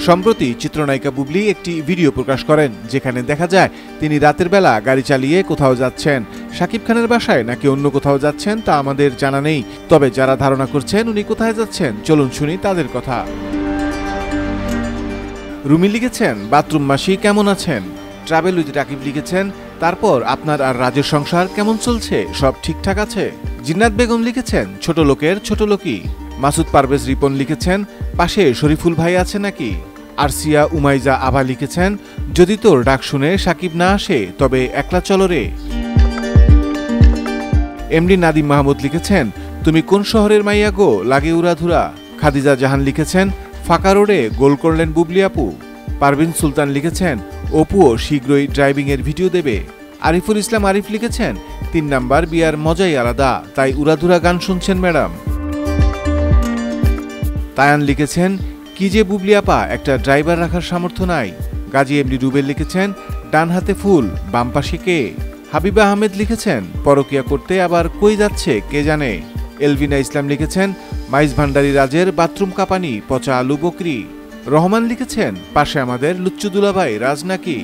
সম্প্রতি চিত্রনায়িকা বুবলি একটি ভিডিও প্রকাশ করেন, যেখানে দেখা যায় তিনি রাতের বেলা গাড়ি চালিয়ে কোথাও যাচ্ছেন। শাকিব খানের বাসায় নাকি অন্য কোথাও যাচ্ছেন তা আমাদের জানা নেই, তবে যারা ধারণা করছেন উনি কোথায় যাচ্ছেন চলুন শুনি তাদের কথা। রুমি লিখেছেন, বাথরুম মাসি কেমন আছেন? ট্রাভেল উইথ রাকিব লিখেছেন, তারপর আপনার আর রাজের সংসার কেমন চলছে, সব ঠিকঠাক আছে? জিন্নাত বেগম লিখেছেন, ছোট লোকের ছোট লোকই। মাসুদ পারভেজ রিপন লিখেছেন, পাশে শরীফুল ভাই আছে নাকি? আরসিয়া উমাইজা আভা লিখেছেন, যদি তোর ডাক শুনে সাকিব না আসে তবে একলা চলো রে। এমডি নাদিম মাহমুদ লিখেছেন, তুমি কোন শহরের মাইয়া গো, লাগে উড়াধুরা। খাদিজা জাহান লিখেছেন, ফাঁকা রোডে গোল করলেন বুবলি আপু। পারভিন সুলতান লিখেছেন, অপুও শীঘ্রই ড্রাইভিং এর ভিডিও দেবে। আরিফুল ইসলাম আরিফ লিখেছেন, 3 নাম্বার বিয়ার মজাই আলাদা, তাই উড়াধুরা গান শুনছেন ম্যাডাম। তায়ান লিখেছেন, কি যে বুবলি আপা, একটা ড্রাইভার রাখার সামর্থ্য নাই। গাজী এমডি রুবেল লিখেছেন, ডান হাতে ফুল বাম পাশে কে? হাবিবা আহমেদ লিখেছেন, পরকিয়া করতে আবার কই যাচ্ছে কে জানে। এলভিনা ইসলাম লিখেছেন, মাইজ ভান্ডারী রাজের বাথরুম কাঁপানি, পচা আলু বকরি। রহমান লিখেছেন, পাশে আমাদের লুচ্চু দুলাভাই রাজ নাকি।